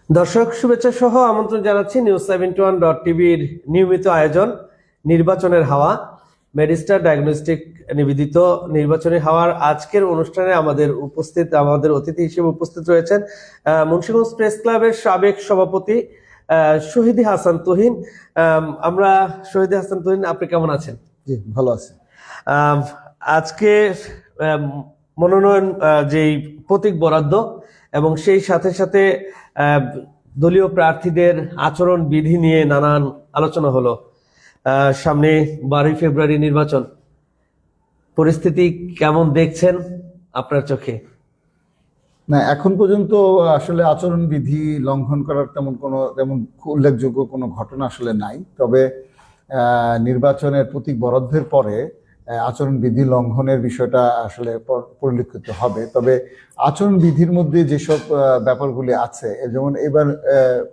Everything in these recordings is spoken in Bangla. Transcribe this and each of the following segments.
দর্শক শুভেচ্ছা সহ আমন্ত্রণ জানাচ্ছি নিউজ71.টিভির নিয়মিত আয়োজন নির্বাচনের হাওয়া। মেডিস্টার ডায়াগনস্টিক নিবেদিত নির্বাচনী হাওয়ার আজকের অনুষ্ঠানে আমাদের অতিথি হিসেবে উপস্থিত রয়েছেন মুন্সিগঞ্জ প্রেস ক্লাবের সাবেক সভাপতি শহীদ হাসান তুহিন। আমরা শহীদ হাসান তুহিন, আপনি কেমন আছেন? জি, ভালো আছি। আজকে মনোনয়ন যেই প্রতীক বরাদ্দ এবং সেই সাথে সাথে দলীয় প্রার্থীদের আচরণ বিধি নিয়ে নানান আলোচনা হলো। সামনে 12 ফেব্রুয়ারি নির্বাচন, পরিস্থিতি কেমন দেখছেন আপনার চোখে? না, এখন পর্যন্ত আসলে আচরণবিধি লঙ্ঘন করার তেমন উল্লেখযোগ্য কোনো ঘটনা আসলে নাই। তবে নির্বাচনের প্রতীক বরাদ্দের পরে আচরণবিধি লঙ্ঘনের বিষয়টা আসলে পরিলক্ষিত হবে। তবে আচরণবিধির মধ্যে যেসব ব্যাপারগুলি আছে, যেমন এবার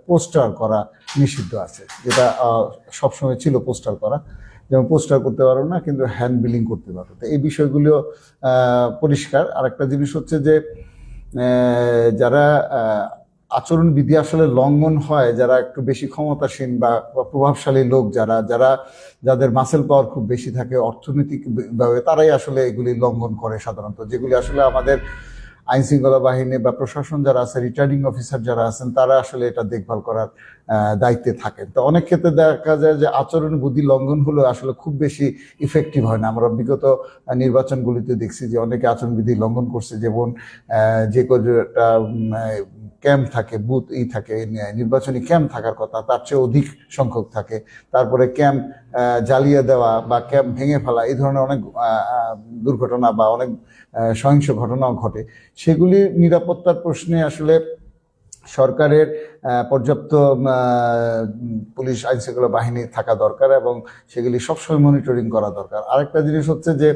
পোস্টার করা নিষিদ্ধ আছে, যেটা সবসময় ছিল পোস্টার করা। যেমন পোস্টার করতে পারো না, কিন্তু হ্যান্ড বিলিং করতে পারো। তো এই বিষয়গুলো পরিষ্কার। আরেকটা জিনিস হচ্ছে যে যারা আচরণবিধি আসলে লঙ্ঘন হয়, যারা একটু বেশি ক্ষমতাসীন বা প্রভাবশালী লোক, যাদের মাসেল পাওয়ার খুব বেশি থাকে অর্থনৈতিকভাবে, তারাই আসলে এগুলি লঙ্ঘন করে সাধারণত। যেগুলি আসলে আমাদের আইন শৃঙ্খলা বাহিনী বা প্রশাসন যারা আছে, রিটার্নিং অফিসার যারা আছেন, তারা আসলে এটা দেখভাল করার দায়িত্বে থাকেন। তো অনেক ক্ষেত্রে দেখা যায় যে আচরণবিধি লঙ্ঘন হলো আসলে খুব বেশি ইফেক্টিভ হয় না। আমরা বিগত নির্বাচনগুলিতে দেখছি যে অনেকে আচরণবিধি লঙ্ঘন করছে। যেমন যে কটা ক্যাম্প থাকে, বুথ থাকে, নির্বাচনী ক্যাম্প থাকার কথা তার চেয়ে অধিক সংখ্যক থাকে। তারপরে ক্যাম্প জ্বালিয়ে দেওয়া বা ক্যাম্প ভেঙে ফেলা, এই ধরনের অনেক দুর্ঘটনা বা অনেক সহিংস ঘটনাও ঘটে। সেগুলি নিরাপত্তার প্রশ্নে আসলে সরকারের পর্যাপ্ত পুলিশ আইন শৃঙ্খলা বাহিনী থাকা দরকার এবং সেগুলি সবসময় মনিটরিং করা দরকার। আরেকটা জিনিস হচ্ছে যে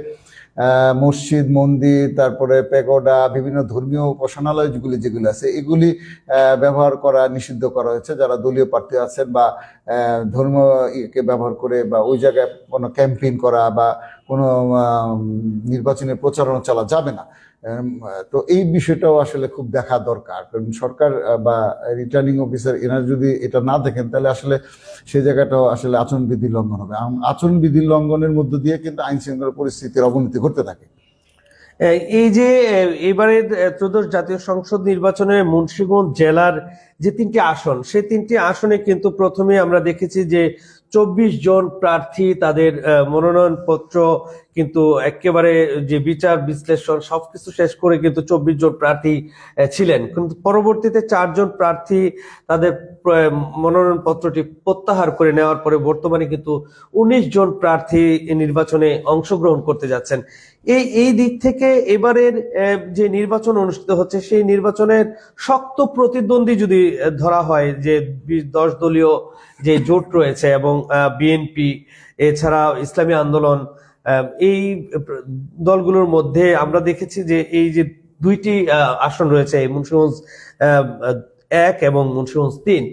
মসজিদ, মন্দির, তারপরে প্যাগোডা, বিভিন্ন ধর্মীয় উপাসনালয় যেগুলি আছে, এগুলি ব্যবহার করা নিষিদ্ধ করা হয়েছে। যারা দলীয় প্রার্থী আছেন বা ধর্মকে ব্যবহার করে বা ওই জায়গায় কোনো ক্যাম্পেইন করা বা কোনো নির্বাচনের প্রচারণা চালা যাবে না। তো এই বিষয়টাও আসলে খুব দেখা দরকার, কারণ সরকার বা রিটার্নিং অফিসার এনারা যদি এটা না দেখেন, তাহলে আসলে সেই জায়গাটাও আসলে আচরণবিধি লঙ্ঘন হবে। আচরণবিধি লঙ্ঘনের মধ্য দিয়ে কিন্তু আইন শৃঙ্খলা পরিস্থিতির অবনতি ঘটতে থাকে। এই যে এবারের ত্রয়োদশ জাতীয় সংসদ নির্বাচনে মুন্সিগঞ্জ জেলার যে 3টি আসন, সেই 3টি আসনে কিন্তু প্রথমে আমরা দেখেছি যে 24 জন প্রার্থী তাদের মনোনয়ন পত্র কিন্তু একেবারে যে বিচার বিশ্লেষণ সবকিছু শেষ করে কিন্তু 24 জন প্রার্থী ছিলেন, কিন্তু পরবর্তীতে 4 জন প্রার্থী তাদের মনোনয়ন পত্রটি প্রত্যাহার করে নেওয়ার পরে বর্তমানে কিন্তু 19 জন প্রার্থী নির্বাচনে অংশগ্রহণ করতে যাচ্ছেন। এই দিক থেকে এবারের যে নির্বাচন অনুষ্ঠিত হচ্ছে, সেই নির্বাচনের শক্ত প্রতিদ্বন্দ্বী যদি ধরা হয় যে 10 দলীয় যে জোট রয়েছে এবং বিএনপি এছাড়া ইসলামী আন্দোলন, এই দলগুলোর মধ্যে আমরা দেখেছি যে এই যে 2টি আসন রয়েছে, মুন্সিগঞ্জ 1 এবং মুন্সিগঞ্জ 3,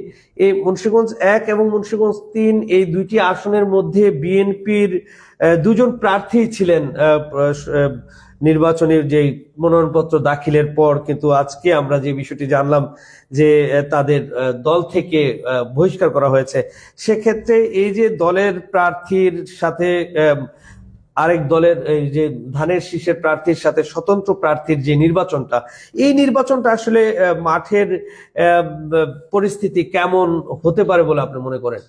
এই মুন্সিগঞ্জ 1 এবং মুন্সিগঞ্জ 3 এই 2টি আসনের মধ্যে বিএনপির 2 জন প্রার্থী ছিলেন নির্বাচনের যে মনোনয়নপত্র দাখিলের পর, কিন্তু আজকে আমরা যে বিষয়টি জানলাম যে তাদের দল থেকে বহিষ্কার করা হয়েছে। সেক্ষেত্রে এই যে দলের প্রার্থীর সাথে আরেক দলের এই যে ধানের শীষের প্রার্থীর সাথে স্বতন্ত্র প্রার্থীর যে নির্বাচনটা, এই নির্বাচনটা আসলে মাঠের পরিস্থিতি কেমন হতে পারে বলে আপনি মনে করেন?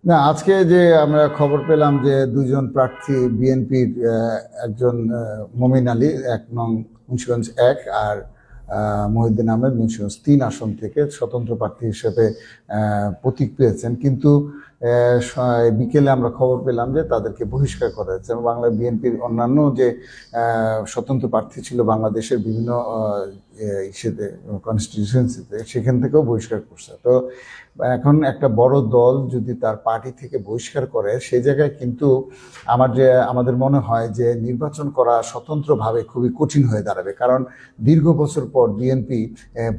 না, আজকে যে আমরা খবর পেলাম যে 2 জন প্রার্থী বিএনপির, একজন মমিন আলী 1 নং মুন্সিগঞ্জ 1 আর মহিউদ্দিন আহমেদ মুন্সিগঞ্জ 3 আসন থেকে স্বতন্ত্র প্রার্থী হিসেবে প্রতীক পেয়েছেন, কিন্তু বিকেলে আমরা খবর পেলাম যে তাদেরকে বহিষ্কার করা হয়েছে। এবং বাংলা বিএনপির অন্যান্য যে স্বতন্ত্র প্রার্থী ছিল বাংলাদেশের বিভিন্ন কনস্টিটিউয়েন্সিতে, সেখান থেকেও বহিষ্কার করছে। তো এখন একটা বড় দল যদি তার পার্টি থেকে বহিষ্কার করে, সেই জায়গায় কিন্তু আমাদের মনে হয় যে নির্বাচন করা স্বতন্ত্রভাবে খুবই কঠিন হয়ে দাঁড়াবে। কারণ দীর্ঘ বছর পর বিএনপি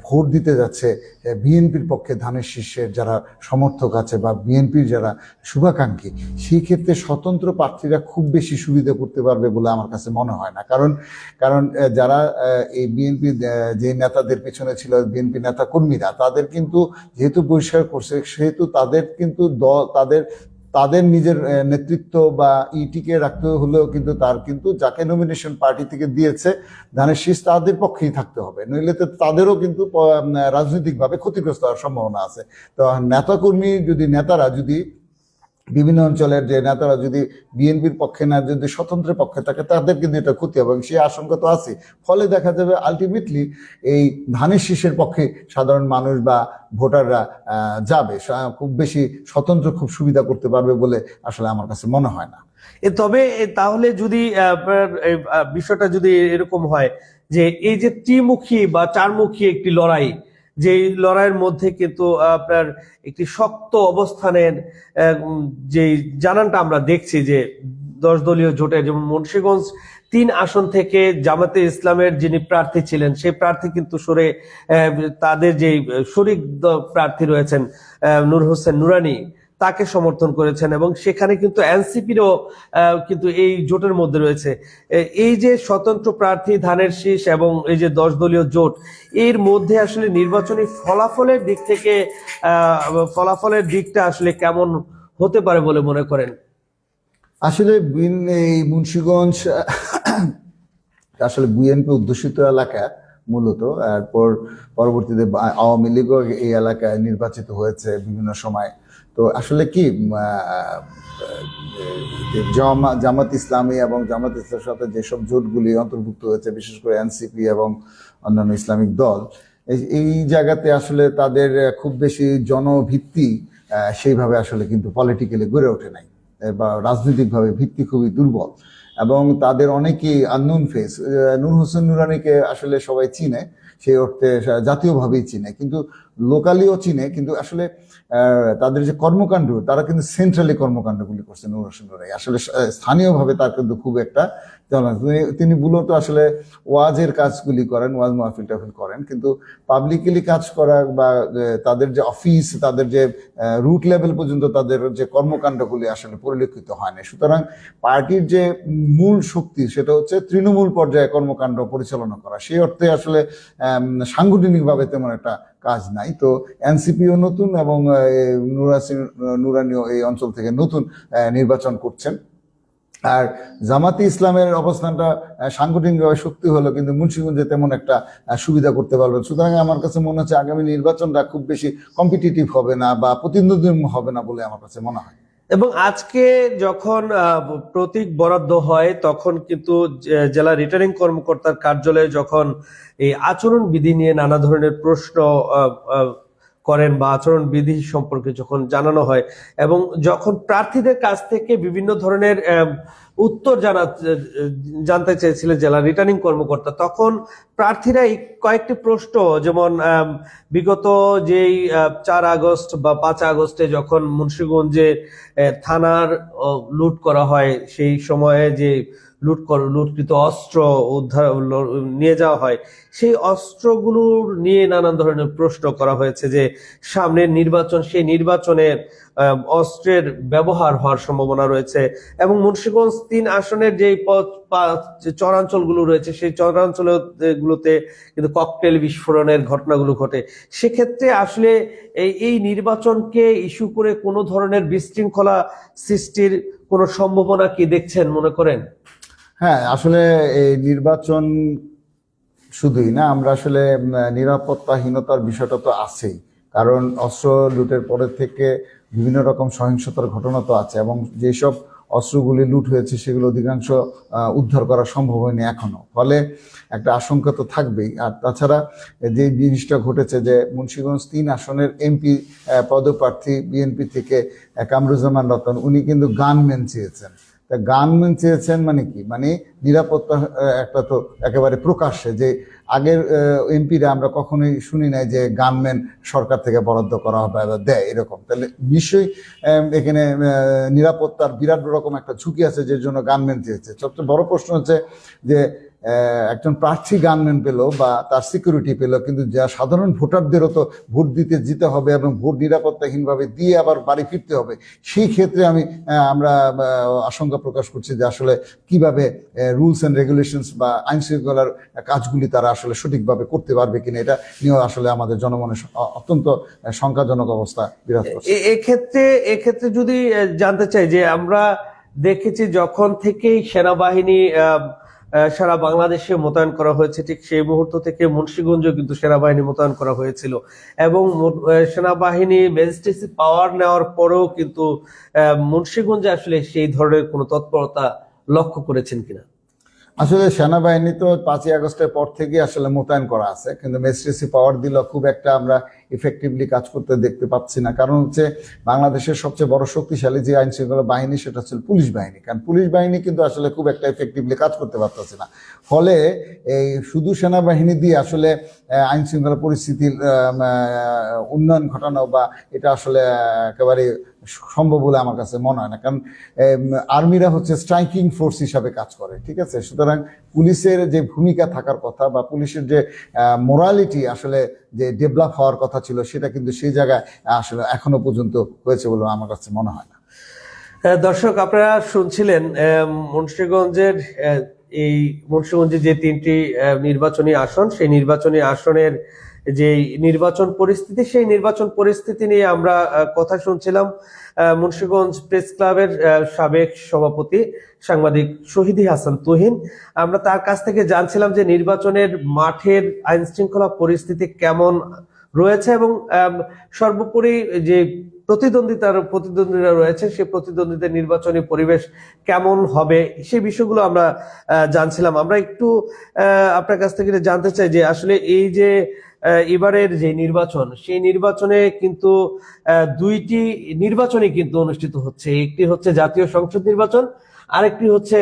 ভোট দিতে যাচ্ছে বিএনপির পক্ষে ধানের শীষের যারা সমর্থক আছে বা বিএনপির যারা শুভাকাঙ্ক্ষী, সেই ক্ষেত্রে স্বতন্ত্র প্রার্থীরা খুব বেশি সুবিধা করতে পারবে বলে আমার কাছে মনে হয় না। কারণ কারণ যারা এই বিএনপি যে নেতাদের পেছনে ছিল, বিএনপি নেতা কর্মীরা, তাদের কিন্তু যেহেতু বহিষ্কার করছে, সেহেতু তাদের কিন্তু তাদের নিজের নেতৃত্ব বা টিকে রাখতে হলেও কিন্তু তার কিন্তু যাকে নমিনেশন পার্টি থেকে দিয়েছে ধানের শীষ, তাদের পক্ষেই থাকতে হবে, নইলে তো তাদেরও কিন্তু রাজনৈতিকভাবে ক্ষতিগ্রস্ত হওয়ার সম্ভাবনা আছে। তো নেতারা যদি বিভিন্ন অঞ্চলের যে নেতারা যদি বিএনপির পক্ষে না, যদি স্বতন্ত্রের পক্ষে থাকে, তাদের কিন্তু এটা ক্ষতি হবে এবং সেই আশঙ্কা তো আছে। ফলে দেখা যাবে আলটিমেটলি এই ধানের শীষের পক্ষে সাধারণ মানুষ বা ভোটাররা যাবে, খুব বেশি স্বতন্ত্র খুব সুবিধা করতে পারবে বলে আসলে আমার কাছে মনে হয় না। তবে তাহলে যদি আপনার বিষয়টা যদি এরকম হয় যে এই যে ত্রিমুখী বা চারমুখী একটি লড়াই, যে লড়াইয়ের মধ্যে কিন্তু আপনার একটি শক্ত অবস্থানের যে জানানটা আমরা দেখছি যে 10 দলীয় জোটে, যেমন মুন্সিগঞ্জ 3 আসন থেকে জামাতে ইসলামের যিনি প্রার্থী ছিলেন সেই প্রার্থী কিন্তু সরে তাদের যে শরিক প্রার্থী রয়েছেন নূর হোসেন নুরানী, তাকে সমর্থন করেছেন এবং সেখানে কিন্তু এনসিপিরও কিন্তু এই জোটের মধ্যে রয়েছে। এই যে স্বতন্ত্র প্রার্থী ধানের শীষ এবং এই যে 10 দলীয় জোট, এর মধ্যে আসলে নির্বাচনী ফলাফলের দিকটা আসলে কেমন হতে পারে বলে মনে করেন? আসলে এই মুন্সিগঞ্জ আসলে বিএনপি অধ্যুষিত এলাকা মূলত, এরপর পরবর্তীতে আওয়ামী লীগও এই এলাকায় নির্বাচিত হয়েছে বিভিন্ন সময়। তো আসলে কি জামাত ইসলামী এবং জামাত ইসলামের সাথে যেসব জোটগুলি অন্তর্ভুক্ত হয়েছে, বিশেষ করে এনসিপি এবং অন্যান্য ইসলামিক দল, এই জায়গাতে আসলে তাদের খুব বেশি জনভিত্তি সেইভাবে আসলে কিন্তু পলিটিক্যালি গড়ে ওঠে নাই, বা রাজনৈতিকভাবে ভিত্তি খুবই দুর্বল এবং তাদের অনেকেই আননোন ফেস। নূর হোসেন নুরানীকে আসলে সবাই চিনে, সেই অর্থে জাতীয়ভাবেই চিনে, কিন্তু লোকালিও চিনে, কিন্তু আসলে তাদের যে কর্মকাণ্ড, তারা কিন্তু সেন্ট্রালি কর্মকাণ্ডগুলি করছে। নূর হোসেন নুরানী আসলে স্থানীয়ভাবে তার কিন্তু খুব একটা, তিনি মূলত আসলে ওয়াজের কাজগুলি করেন, ওয়াজ মাহফিল টাহফিল করেন, কিন্তু পাবলিকলি কাজ করা বা তাদের যে অফিস, তাদের যে রুট লেভেল পর্যন্ত তাদের যে কর্মকাণ্ডগুলি আসলে পরিলক্ষিত হয় না। সুতরাং পার্টির যে মূল শক্তি, সেটা হচ্ছে তৃণমূল পর্যায়ে কর্মকাণ্ড পরিচালনা করা। সেই অর্থে আসলে সাংগঠনিকভাবে তেমন একটা কাজ নাই। তো এনসিপিও নতুন এবং নুরানীও এই অঞ্চল থেকে নতুন নির্বাচন করছেন। আর জামাতে ইসলামের অবস্থানটা সাংগঠনিকভাবে শক্তি হলো, কিন্তু মুন্সিগঞ্জে তেমন একটা সুবিধা করতে পারবে। সুতরাং আমার কাছে মনে হচ্ছে আগামী নির্বাচনটা খুব বেশি কম্পিটিটিভ হবে না বা প্রতিদ্বন্দ্বী হবে না বলে আমার কাছে মনে হয়। এবং আজকে যখন প্রতীক বরাদ্দ হয়, তখন কিন্তু জেলা রিটার্নিং কর্মকর্তার কার্যালয়ে যখন এই আচরণ বিধি নিয়ে নানা ধরনের প্রশ্ন করেন বা আচরণ বিধি সম্পর্কে যখন জানানো হয় এবং যখন প্রার্থীদের কাছ থেকে বিভিন্ন ধরনের উত্তর জানতে চেয়েছিলেন জেলা রিটার্নিং কর্মকর্তা, তখন প্রার্থীরা কয়েকটি প্রশ্ন, যেমন বিগত যেই 4 আগস্ট বা 5 আগস্টে যখন মুন্সিগঞ্জে থানার লুট করা হয়, সেই সময়ে যে লুটকৃত অস্ত্র উদ্ধার নিয়ে যাওয়া হয়, সেই অস্ত্রগুলোর নিয়ে নানান ধরনের প্রশ্ন করা হয়েছে যে সামনের নির্বাচন, সেই নির্বাচনের অস্ত্রের ব্যবহার হওয়ার সম্ভাবনা রয়েছে এবং মুন্সিগঞ্জ 3 আসনের যে চরাঞ্চলগুলো রয়েছে, সেই চরাঞ্চলগুলোতে কিন্তু ককটেল বিস্ফোরণের ঘটনাগুলো ঘটে। সেক্ষেত্রে আসলে এই নির্বাচনকে ইস্যু করে কোনো ধরনের বিশৃঙ্খলা সৃষ্টির কোনো সম্ভাবনা কি দেখছেন মনে করেন? হ্যাঁ, আসলে এই নির্বাচন শুধুই না, আমরা আসলে নিরাপত্তাহীনতার বিষয়টা তো আছেই। কারণ অস্ত্র লুটের পরের থেকে বিভিন্ন রকম সহিংসতার ঘটনা তো আছে এবং যেসব অস্ত্রগুলি লুট হয়েছে সেগুলো অধিকাংশ উদ্ধার করা সম্ভব হয়নি এখনো। ফলে একটা আশঙ্কা তো থাকবেই। আর তাছাড়া যে জিনিসটা ঘটেছে যে মুন্সিগঞ্জ 3 আসনের এমপি পদপ্রার্থী বিএনপি থেকে কামরুজ্জামান রতন, উনি কিন্তু গানম্যান চেয়েছেন। তা গানম্যান চেয়েছেন মানে কি, মানে নিরাপত্তা একটা তো একেবারে প্রকাশ্যে, যে আগের এমপিরা আমরা কখনোই শুনি নাই যে গানম্যান সরকার থেকে বরাদ্দ করা হবে বা দেয় এরকম। তাহলে নিশ্চয়ই এখানে নিরাপত্তার বিরাট রকম একটা ঝুঁকি আছে, যে জন্য গানম্যান চেয়েছে। সবচেয়ে বড় প্রশ্ন হচ্ছে যে একজন প্রার্থী গানম্যান পেলো বা তার সিকিউরিটি পেলো, কিন্তু যা সাধারণ ভোটারদেরও তো ভোট দিতে যেতে হবে এবং ভোট নিরাপত্তাহীনভাবে দিয়ে আবার বাড়ি ফিরতে হবে। সেই ক্ষেত্রে আমরা আশঙ্কা প্রকাশ করছি যে আসলে কিভাবে রুলস অ্যান্ড রেগুলেশনস বা আইন শৃঙ্খলার কাজগুলি তারা আসলে সঠিকভাবে করতে পারবে কিনা, এটা নিয়েও আসলে আমাদের জনমনে অত্যন্ত শঙ্কাজনক অবস্থা বিরাজ করছে। এক্ষেত্রে যদি জানতে চাই যে আমরা দেখেছি যখন থেকেই সেনাবাহিনী সারা বাংলাদেশে মোতায়েন করা হয়েছে, ঠিক সেই মুহূর্ত থেকে মুন্সিগঞ্জে কিন্তু সেনাবাহিনী মোতায়েন করা হয়েছিল এবং সেনাবাহিনী ম্যাজিস্ট্রেসি পাওয়ার নেওয়ার পরেও কিন্তু মুন্সিগঞ্জে আসলে সেই ধরনের কোনো তৎপরতা লক্ষ্য করেছেন কিনা? আসলে সেনাবাহিনী তো 5ই আগস্টের পর থেকে আসলে মোতায়েন করা আছে, কিন্তু ম্যাজিস্ট্রেসি পাওয়ার দিল খুব একটা আমরা ইফেক্টিভলি কাজ করতে দেখতে পাচ্ছি না। কারণ হচ্ছে বাংলাদেশের সবচেয়ে বড় শক্তিশালী যে আইন শৃঙ্খলা বাহিনী সেটা হচ্ছে পুলিশ বাহিনী, কারণ পুলিশ বাহিনী কিন্তু আসলে খুব একটা ইফেক্টিভলি কাজ করতে পারতেছে না। ফলে এই শুধু সেনাবাহিনী দিয়ে আসলে আইন শৃঙ্খলা পরিস্থিতির উন্নয়ন ঘটানো বা এটা আসলে একেবারে সম্ভব বলে আমার কাছে মনে হয় না, কারণ আর্মিরা হচ্ছে স্ট্রাইকিং ফোর্স হিসাবে কাজ করে, ঠিক আছে। সুতরাং পুলিশের যে ভূমিকা থাকার কথা বা পুলিশের যে মোরালিটি আসলে যে ডেভেলপ হওয়ার কথা ছিল, সেটা কিন্তু সেই জায়গায় আসলে এখনো পর্যন্ত হয়েছে বলে আমার কাছে মনে হয় না। দর্শক, আপনারা শুনছিলেন মুন্সিগঞ্জের মুন্সিগঞ্জে যে 3টি নির্বাচনী আসন, সেই নির্বাচনী আসনের যে নির্বাচন পরিস্থিতি, সেই নির্বাচন পরিস্থিতি নিয়ে আমরা কথা শুনছিলাম মুন্সিগঞ্জ প্রেস ক্লাবের সাবেক সভাপতি সাংবাদিক শহীদী হাসান তুহিন। আমরা তার কাছ থেকে জানছিলাম যে নির্বাচনের মাঠের আইন শৃঙ্খলা পরিস্থিতি কেমন রয়েছে এবং সর্বোপরি যে প্রতিদ্বন্দ্বীরা রয়েছে সেই প্রতিদ্বন্দ্বীদের নির্বাচনী পরিবেশ কেমন হবে সেই বিষয়গুলো আমরা জানছিলাম। আমরা একটু আপনার কাছ থেকে জানতে চাই যে আসলে এই যে এবারের যে নির্বাচন, সেই নির্বাচনে কিন্তু 2টি নির্বাচনই কিন্তু অনুষ্ঠিত হচ্ছে। একটি হচ্ছে জাতীয় সংসদ নির্বাচন, আরেকটি হচ্ছে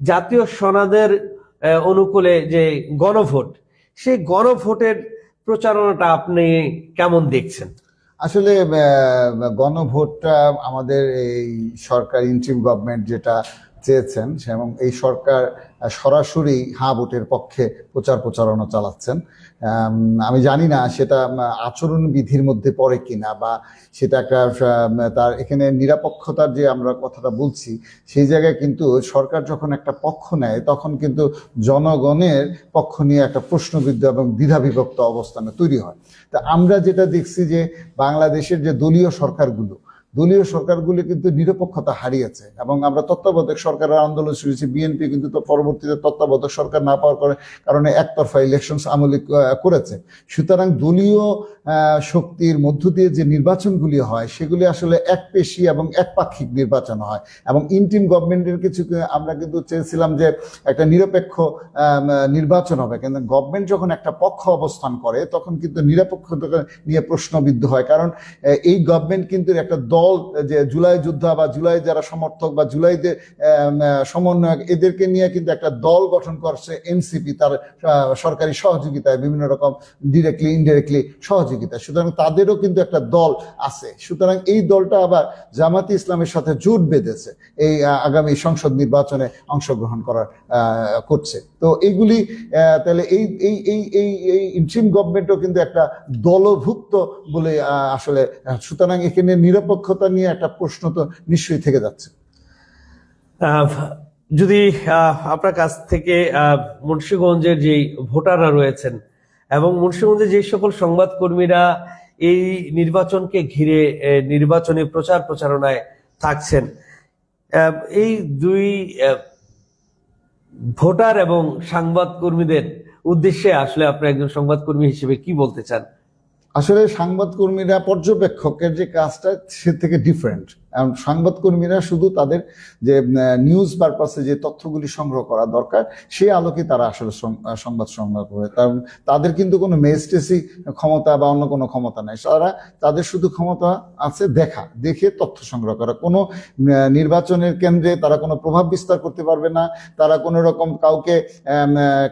জাতীয় সনদের অনুকূলে যে গণভোট, সেই গণভোটের প্রচারণাটা আপনি কেমন দেখছেন? আসলে গণভোটটা আমাদের এই সরকার ইন্টারিম গভর্নমেন্ট যেটা চেয়েছেন, এবং এই সরকার সরাসরি হ্যাঁ ভোটের পক্ষে প্রচারণা চালাচ্ছেন। আমি জানি না সেটা আচরণবিধির মধ্যে পড়ে কিনা বা সেটা একটা তার এখানে নিরপেক্ষতার যে আমরা কথাটা বলছি, সেই জায়গায় কিন্তু সরকার যখন একটা পক্ষ নেয় তখন কিন্তু জনগণের পক্ষ নিয়ে একটা প্রশ্নবিদ্ধ এবং দ্বিধাবিভক্ত অবস্থানে তৈরি হয়। তা আমরা যেটা দেখছি যে বাংলাদেশের যে দলীয় সরকারগুলি কিন্তু নিরপেক্ষতা হারিয়েছে, এবং আমরা তত্ত্বাবধায়ক সরকারের আন্দোলন শুনেছি। বিএনপি কিন্তু তো পরবর্তীতে তত্ত্বাবধায়ক সরকার না পাওয়ার কারণে একতরফা ইলেকশন আমলি করেছে। সুতরাং দলীয় শক্তির মধ্য দিয়ে যে নির্বাচনগুলি হয় সেগুলি আসলে একপেশী এবং একপাক্ষিক নির্বাচন হয়, এবং ইন্টারিম গভর্নমেন্টের কিছু আমরা কিন্তু চেয়েছিলাম যে একটা নিরপেক্ষ নির্বাচন হবে, কিন্তু গভর্নমেন্ট যখন একটা পক্ষ অবস্থান করে তখন কিন্তু নিরপেক্ষতা নিয়ে প্রশ্নবিদ্ধ হয়। কারণ এই গভর্নমেন্ট কিন্তু একটা দল, যে জুলাই যোদ্ধা বা জুলাই যারা সমর্থক বা জুলাইদের সমন্বয়ক, এদেরকে নিয়ে কিন্তু একটা দল গঠন করছে এনসিপি, তার সরকারি সহযোগিতায় বিভিন্ন রকম ডিরেক্টলি ইনডিরেক্টলি সহযোগিতা। সুতরাং তাদেরও কিন্তু একটা দল আছে। সুতরাং এই দলটা আবার জামাতে ইসলামের সাথে জোট বেঁধেছে এই আগামী সংসদ নির্বাচনে অংশগ্রহণ করছে। তো এইগুলি তাহলে এই এই এই এই এই ইন্টারিম গভর্নমেন্টও কিন্তু একটা দলভুক্ত বলে আসলে, সুতরাং এখানে নিরপেক্ষতা নিয়ে একটা প্রশ্ন তো নিশ্চয়ই থেকে যাচ্ছে। যদি আপনার কাছ থেকে মুন্সিগঞ্জের যে ভোটাররা রয়েছেন এবং মুন্সিগঞ্জের যে সকল সংবাদকর্মীরা এই নির্বাচনকে ঘিরে নির্বাচনী প্রচারণায় থাকছেন, এই দুই ভোটার এবং সংবাদকর্মীদের উদ্দেশ্যে আসলে আপনি একজন সংবাদকর্মী হিসেবে কি বলতে চান? আসলে সংবাদকর্মীরা পর্যবেক্ষকের যে কাজটা সে থেকে ডিফারেন্ট। এবং সংবাদকর্মীরা শুধু তাদের যে নিউজ পারপাসে যে তথ্যগুলি সংগ্রহ করা দরকার সেই আলোকে তারা আসলে সংবাদ সংগ্রহ করে। তাদের কিন্তু কোনো ম্যাজিস্ট্রেসি ক্ষমতা বা অন্য কোনো ক্ষমতা নেই। তাদের শুধু ক্ষমতা আছে দেখে তথ্য সংগ্রহ করা। কোনো নির্বাচনের কেন্দ্রে তারা কোনো প্রভাব বিস্তার করতে পারবে না। তারা কোনো রকম কাউকে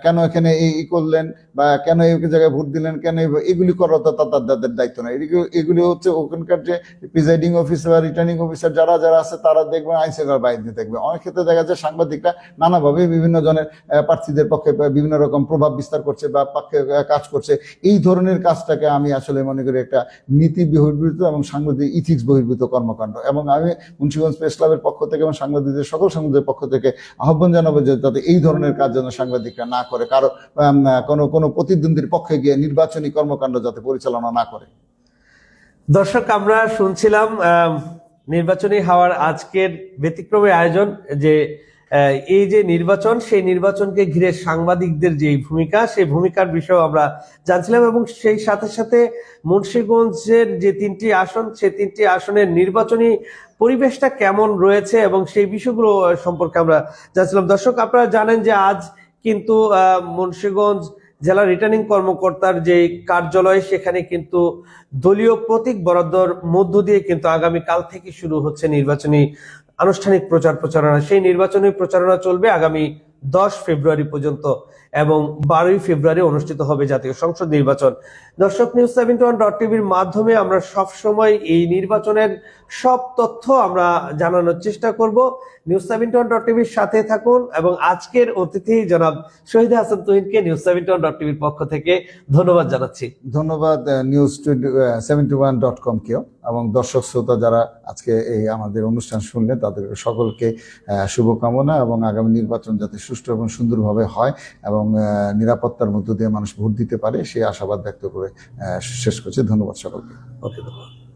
কেন এখানে এই করলেন বা কেন এই জায়গায় ভোট দিলেন, কেন এগুলি করা তাদের দায়িত্ব নয়। এগুলি হচ্ছে ওখানকার যে প্রিজাইডিং অফিসার বা রিটার্নিং অফিসার যারা যারা আছে তারা দেখবে, আইন শৃঙ্খলা বাহিনী দেখবে। অনেক ক্ষেত্রে দেখা যায় সাংবাদিকরা নানাভাবে বিভিন্ন জনের প্রার্থীদের পক্ষে বিভিন্ন রকম প্রভাব বিস্তার করছে বা পক্ষে কাজ করছে। এই ধরনের কাজটাকে আমি আসলে মনে করি একটা নীতি বহির্ভূত এবং সাংবাদিক ইথিক্স বহির্ভূত কর্মকাণ্ড। এবং আমি মুন্সিগঞ্জ প্রেস ক্লাবের পক্ষ থেকে এবং সাংবাদিকদের সকল সাংবাদিকদের পক্ষ থেকে আহ্বান জানাবো যে যাতে এই ধরনের কাজ যেন সাংবাদিকরা না করে, কারো কোনো প্রতিদ্বন্দ্বীর পক্ষে গিয়ে নির্বাচনী কর্মকাণ্ড যাতে পরিচালনা না করে। দর্শক, আমরা শুনছিলাম নির্বাচনী হওয়ার আজকের ব্যতিক্রমী আয়োজন, যে এই যে নির্বাচন, সেই নির্বাচনকে ঘিরে সাংবাদিকদের যে ভূমিকা, সেই ভূমিকার বিষয়ে আমরা জানছিলাম। এবং সেই সাথে সাথে মুন্সিগঞ্জের যে 3টি আসন, সেই 3টি আসনের নির্বাচনী পরিবেশটা কেমন রয়েছে এবং সেই বিষয়গুলো সম্পর্কে আমরা জানছিলাম। দর্শক, আপনারা জানেন যে আজ কিন্তু মুন্সিগঞ্জ জেলা রিটার্নিং কর্মকর্তার যে কার্যালয়, সেখানে কিন্তু দলীয় প্রতীক বরাদ্দর মধ্য দিয়ে কিন্তু আগামীকাল থেকে শুরু হচ্ছে নির্বাচনী আনুষ্ঠানিক প্রচারণা। সেই নির্বাচনী প্রচারণা চলবে আগামী 10 ফেব্রুয়ারি পর্যন্ত এবং 12 ফেব্রুয়ারি অনুষ্ঠিত হবে জাতীয় সংসদ নির্বাচন। দর্শক, news71.tv-র মাধ্যমে আমরা সব সময় এই নির্বাচনের সব তথ্য আমরা জানানোর চেষ্টা করব। news71.tv-র সাথে থাকুন এবং আজকের অতিথি জনাব শহীদ হাসান তুহিনকে news71.tv-র পক্ষ থেকে ধন্যবাদ জানাচ্ছি। ধন্যবাদ news71.com কেও এবং দর্শক শ্রোতা যারা আজকে এই আমাদের অনুষ্ঠান শুনলেন তাদের সকলকে শুভকামনা এবং আগামী নির্বাচন যাতে সুষ্ঠু এবং সুন্দরভাবে হয় এবং নিরাপত্তার মধ্য দিয়ে মানুষ ভোট দিতে পারে সেই আশাবাদ ব্যক্ত করে শেষ করছি। ধন্যবাদ সকলকে। ওকে, ধন্যবাদ।